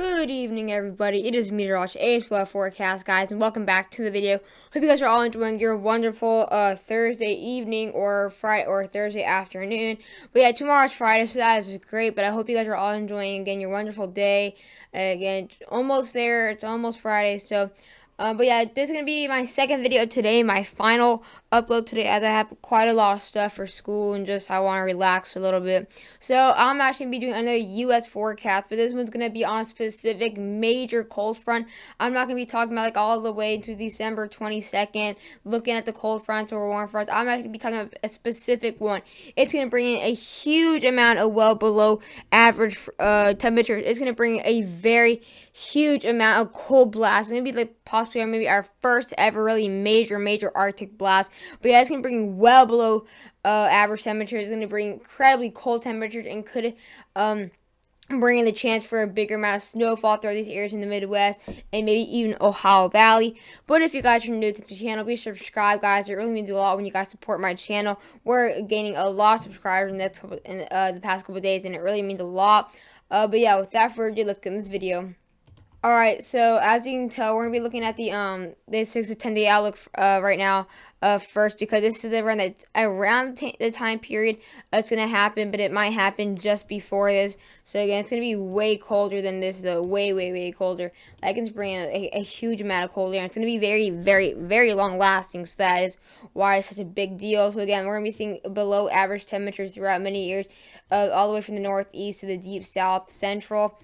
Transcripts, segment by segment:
Good evening, everybody. It is Meteorology AS forecast, guys, and welcome back to the video. Hope you guys are all enjoying your wonderful Thursday evening or Friday or Thursday afternoon. But yeah, tomorrow's Friday, so that is great. But I hope you guys are all enjoying again your wonderful day. Again, almost there. It's almost Friday, so. But yeah, this is going to be my second video today, my final upload today, as I have quite a lot of stuff for school and just I want to relax a little bit. So I'm actually going to be doing another U.S. forecast, but this one's going to be on a specific major cold front. I'm not going to be talking about like all the way to December 22nd, looking at the cold fronts or warm fronts. I'm actually going to be talking about a specific one. It's going to bring in a huge amount of well below average temperatures. It's going to bring a very huge amount of cold blast. It's going to be like possibly maybe our first ever really major Arctic blast. But yeah, it's going to bring well below average temperatures. It's going to bring incredibly cold temperatures and could bringing the chance for a bigger amount of snowfall throughout these areas in the Midwest and maybe even Ohio Valley. But if you guys are new to the channel, be sure to subscribe, guys. It really means a lot when you guys support my channel. We're gaining a lot of subscribers in the past couple of days, and it really means a lot. But yeah, without further ado, let's get in this video. Alright, so as you can tell, we're going to be looking at the 6 to 10 day outlook right now first, because this is around the time period it's going to happen, but it might happen just before this. So again, it's going to be way colder than this, though, way colder. That can bring a huge amount of cold air. It's going to be very long lasting, so that is why it's such a big deal. So again, we're going to be seeing below average temperatures throughout many years, all the way from the northeast to the deep south central.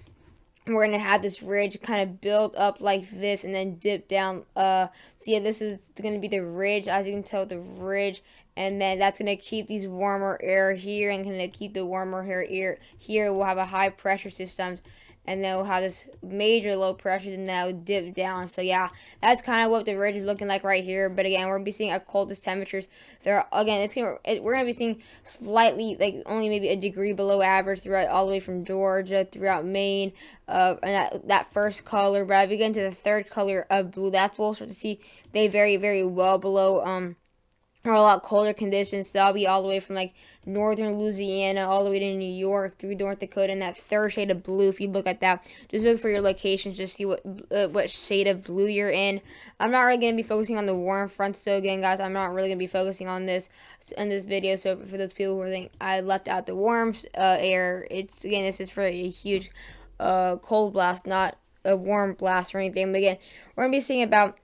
We're going to have this ridge kind of build up like this and then dip down. So yeah, this is going to be the ridge, as you can tell, the ridge. And then that's going to keep these warmer air here and going to keep the warmer air here. We'll have a high pressure system. And then we'll have this major low pressure, and that will dip down. So yeah, that's kind of what the ridge is looking like right here. But again, we're gonna be seeing our coldest temperatures. We're gonna be seeing slightly, like only maybe a degree below average throughout all the way from Georgia, throughout Maine, and that first color. But as we get into the third color of blue, that's what we'll start to see they very well below or a lot colder conditions. That'll be all the way from like northern Louisiana all the way to New York through North Dakota, and that third shade of blue. If you look at that, just look for your locations, just see what shade of blue you're in. I'm not really going to be focusing on the warm fronts, so again, guys, I'm not really going to be focusing on this in this video. So for those people who think I left out the warm air, this is for a huge cold blast, not a warm blast or anything. But again, we're going to be seeing about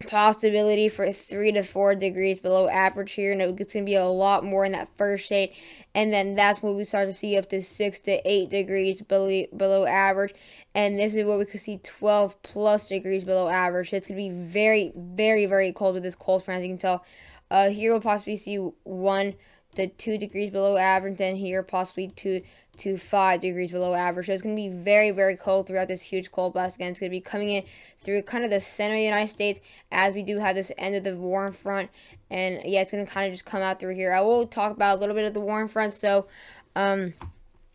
possibility for 3 to 4 degrees below average here, and it's going to be a lot more in that first shade, and then that's when we start to see up to 6 to 8 degrees below average, and this is what we could see 12 plus degrees below average. So it's going to be very cold with this cold front, as you can tell. Here we'll possibly see 1 to 2 degrees below average, and here possibly 2 to 5 degrees below average. So it's going to be very cold throughout this huge cold blast. Again, it's going to be coming in through kind of the center of the United States, as we do have this end of the warm front. And yeah, it's going to kind of just come out through here. I will talk about a little bit of the warm front, so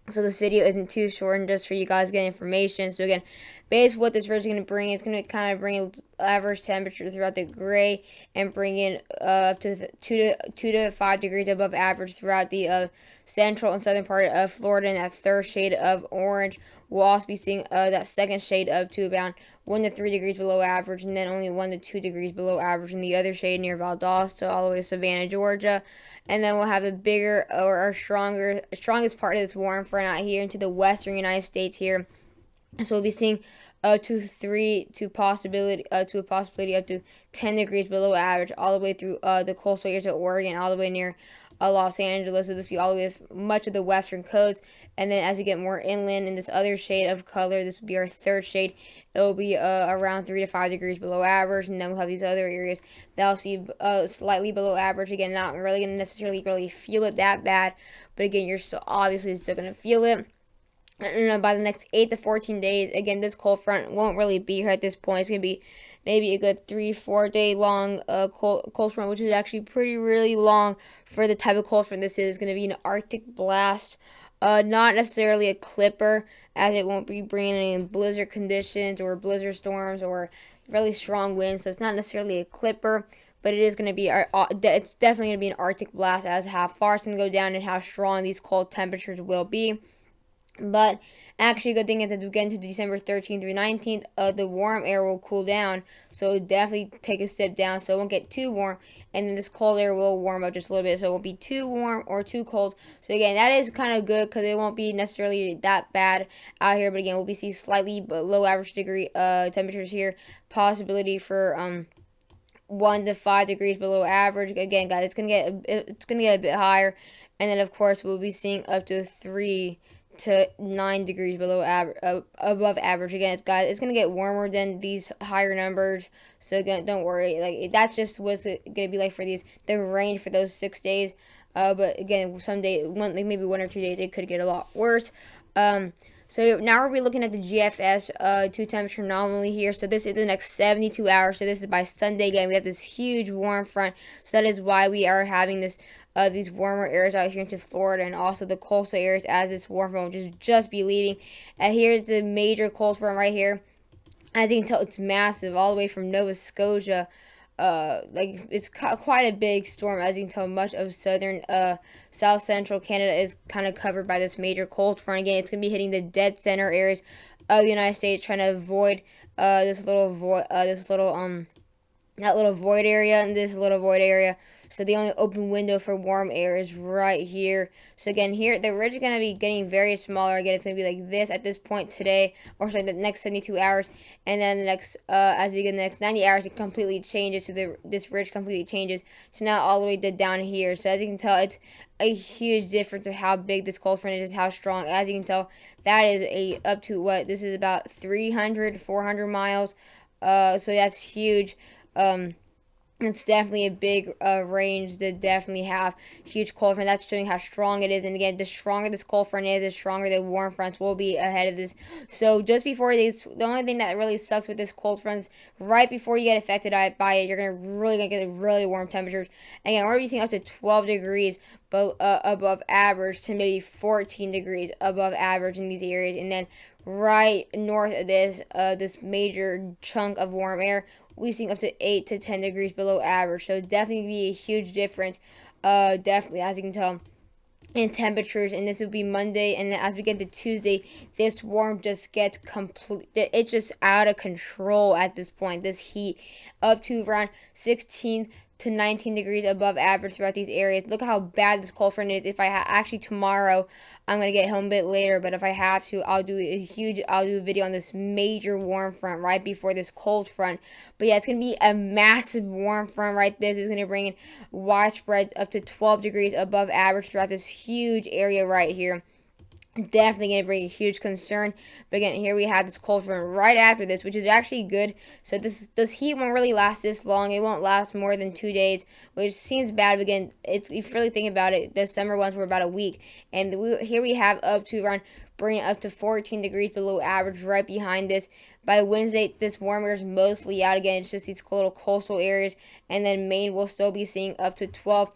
this video isn't too short and just for you guys to get information. So again, basically what this ridge is going to bring, it's going to kind of bring average temperature throughout the gray and bring in up to 2 to 5 degrees above average throughout the central and southern part of Florida. And that third shade of orange, we'll also be seeing that second shade of to about 1 to 3 degrees below average, and then only 1 to 2 degrees below average in the other shade near Valdosta all the way to Savannah, Georgia. And then we'll have a bigger or strongest part of this warm front out here into the western United States here. So we'll be seeing to a possibility up to 10 degrees below average all the way through the coastal areas of Oregon, all the way near Los Angeles. So this will be all the way with much of the western coast. And then as we get more inland in this other shade of color, this will be our third shade. It will be around 3 to 5 degrees below average. And then we'll have these other areas that'll see slightly below average. Again, not really going to necessarily really feel it that bad, but again, you're still obviously still going to feel it. And by the next 8 to 14 days, again, this cold front won't really be here at this point. It's going to be maybe a good 3-4 day long cold front, which is actually really long for the type of cold front this is. Going to be an Arctic blast, not necessarily a clipper, as it won't be bringing in blizzard conditions or blizzard storms or really strong winds. So it's not necessarily a clipper, but it is going to be it's definitely going to be an Arctic blast, as how far it's going to go down and how strong these cold temperatures will be. But actually, good thing is that we get into December 13th through 19th, the warm air will cool down, so it'll definitely take a step down, so it won't get too warm, and then this cold air will warm up just a little bit, so it won't be too warm or too cold. So again, that is kind of good because it won't be necessarily that bad out here, but again, we'll be seeing slightly below average degree temperatures here, possibility for 1 to 5 degrees below average. Again, guys, it's gonna get a bit higher, and then of course we'll be seeing up to 3 to 9 degrees below average, above average. Again, guys, it's gonna get warmer than these higher numbers. So again, don't worry. Like that's just what's it gonna be like for the range for those 6 days. But again, someday, like maybe 1 or 2 days, it could get a lot worse. So now we'll be looking at the GFS 2 temperature anomaly here. So this is the next 72 hours. So this is by Sunday again. We have this huge warm front. So that is why we are having this these warmer areas out here into Florida and also the coastal areas as this warm front will just be leaving. And here's the major cold front right here. As you can tell, it's massive all the way from Nova Scotia. Like it's quite a big storm. As you can tell, much of southern south central Canada is kind of covered by this major cold front. Again, it's going to be hitting the dead center areas of the United States, trying to avoid this little void that little void area and this little void area. So the only open window for warm air is right here. So again, here the ridge is going to be getting very smaller. Again, it's going to be like this at this point today, or sorry, the next 72 hours, and then the next as we get the next 90 hours, it completely changes. So this ridge completely changes to now all the way to down here. So as you can tell, it's a huge difference of how big this cold front is, how strong. As you can tell, that is up to what this is about 300, 400 miles. So that's huge. It's definitely a big range to definitely have huge cold front. That's showing how strong it is. And again, the stronger this cold front is, the stronger the warm fronts will be ahead of this. So just before this, the only thing that really sucks with this cold front is right before you get affected by it, you're gonna get really warm temperatures. Again, we're seeing up to 12 degrees above average to maybe 14 degrees above average in these areas. And then right north of this major chunk of warm air, we're seeing up to 8 to 10 degrees below average. So definitely be a huge difference. Definitely, as you can tell, in temperatures. And this will be Monday. And then as we get to Tuesday, this warm just gets complete. It's just out of control at this point. This heat up to around 16 to 19 degrees above average throughout these areas. Look how bad this cold front is. If I actually tomorrow, I'm gonna get home a bit later, but if I have to, I'll do a video on this major warm front right before this cold front. But yeah, it's gonna be a massive warm front right. This is gonna bring in widespread up to 12 degrees above average throughout this huge area right here. Definitely going to bring a huge concern. But again, here we have this cold front right after this, which is actually good. So this heat won't really last this long. It won't last more than 2 days, which seems bad. But again, if you really think about it, the summer ones were about a week. And here we have up to around bringing up to 14 degrees below average right behind this. By Wednesday, this warm air is mostly out again. It's just these little coastal areas. And then Maine will still be seeing up to 12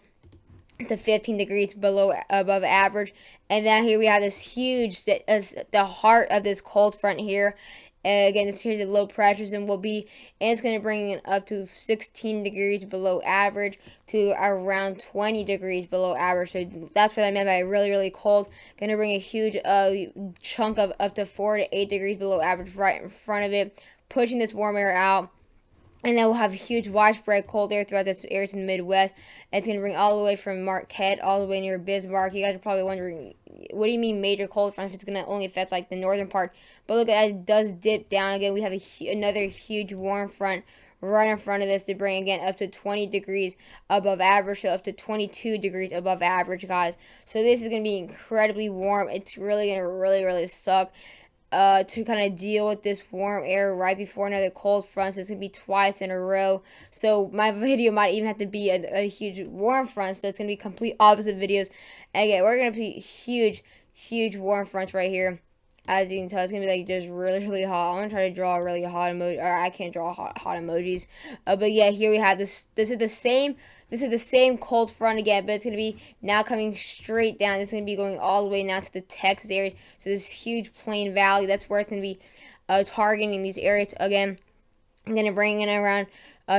to 15 degrees above average. And then here we have this huge, the heart of this cold front here. Again, this here's the low pressures and it's going to bring it up to 16 degrees below average to around 20 degrees below average. So that's what I meant by really, really cold. Going to bring a huge chunk of up to 4 to 8 degrees below average right in front of it, pushing this warm air out. And then we'll have huge widespread cold air throughout this area in the Midwest. And it's going to bring all the way from Marquette all the way near Bismarck. You guys are probably wondering, what do you mean major cold front if it's going to only affect like the northern part? But look, it does dip down again. We have another huge warm front right in front of this to bring again up to 20 degrees above average, so up to 22 degrees above average, guys. So this is going to be incredibly warm. It's really going to really suck to kind of deal with this warm air right before another cold front. So it's going to be twice in a row. So my video might even have to be a huge warm front. So it's going to be complete opposite videos. Again, we're going to be huge warm fronts right here. As you can tell, it's going to be like just really hot. I'm going to try to draw a really hot emoji. Or I can't draw hot emojis. But yeah, here we have this. This is the same cold front again, but it's going to be now coming straight down. It's going to be going all the way now to the Texas area. So this huge plain valley, that's where it's going to be targeting these areas again. I'm going to bring in around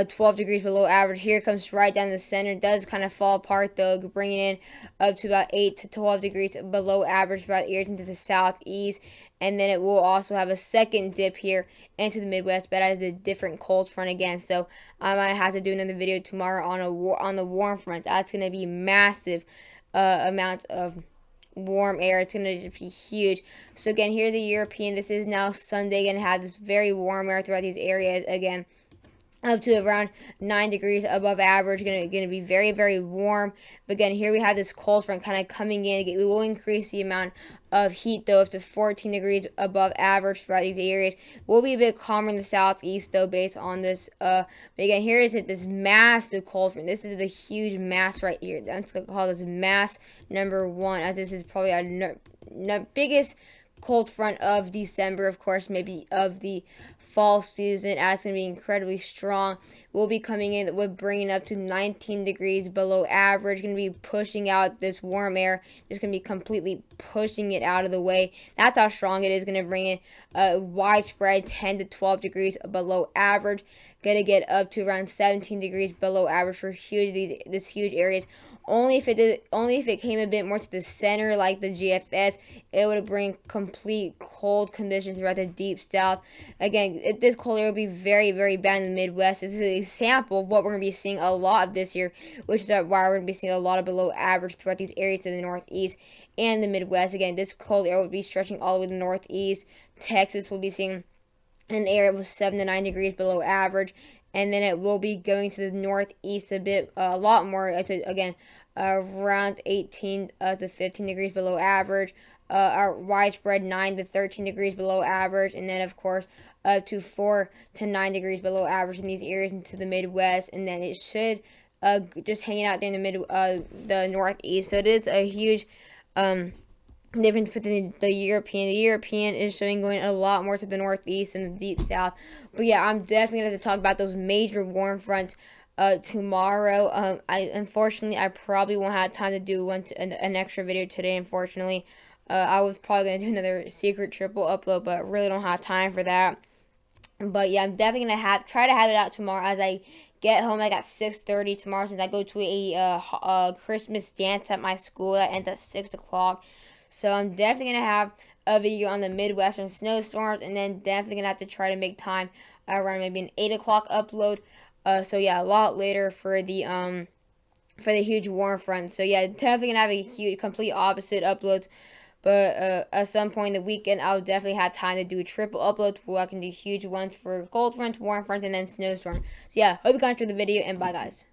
12 degrees below average. Here comes right down the center. It does kind of fall apart though, bringing in up to about 8 to 12 degrees below average throughout the areas into the southeast. And then it will also have a second dip here into the Midwest, but as a different cold front again. So I might have to do another video tomorrow on the warm front. That's going to be massive amounts of warm air. It's going to be huge. So again, here the European, this is now Sunday, going to have this very warm air throughout these areas again, up to around 9 degrees above average. Going to be very, very warm. But again, here we have this cold front kind of coming in. We will increase the amount of heat though up to 14 degrees above average throughout these areas. Will be a bit calmer in the southeast though, based on this. But again, here is this massive cold front. This is the huge mass right here. That's going to call this mass number 1, as this is probably our biggest cold front of December, of course, maybe of the fall season, as it's going to be incredibly strong. We'll be coming in with bringing up to 19 degrees below average. Going to be pushing out this warm air. Just going to be completely pushing it out of the way. That's how strong it is. Going to bring in widespread 10 to 12 degrees below average. Going to get up to around 17 degrees below average for this huge areas. Only if it came a bit more to the center, like the GFS, it would bring complete cold conditions throughout the deep south. Again, this cold air would be very, very bad in the Midwest. This is a sample of what we're going to be seeing a lot of this year, which is why we're going to be seeing a lot of below average throughout these areas to the northeast and the Midwest. Again, this cold air would be stretching all the way to the northeast. Texas will be seeing an area with 7 to 9 degrees below average, and then it will be going to the northeast a lot more. Again, around 18 to 15 degrees below average. Our widespread 9 to 13 degrees below average, and then of course up to 4 to 9 degrees below average in these areas into the Midwest, and then it should just hanging out there in the northeast. So it is a huge difference for the European. The European is showing going a lot more to the northeast and the deep south. But yeah, I'm definitely going to talk about those major warm fronts tomorrow. Unfortunately, I probably won't have time to do an extra video today, unfortunately. I was probably going to do another secret triple upload, but really don't have time for that. But yeah, I'm definitely going to try to have it out tomorrow as I get home. Like at 6:30 tomorrow, since I go to a Christmas dance at my school that ends at 6 o'clock. So I'm definitely going to have a video on the Midwestern snowstorms, and then definitely going to have to try to make time around maybe an 8 o'clock upload. So yeah, a lot later for the huge warm front. So yeah, definitely gonna have a huge, complete opposite uploads. But at some point in the weekend, I'll definitely have time to do a triple upload where I can do huge ones for cold front, warm front, and then snowstorm. So yeah, hope you got through the video, and bye guys.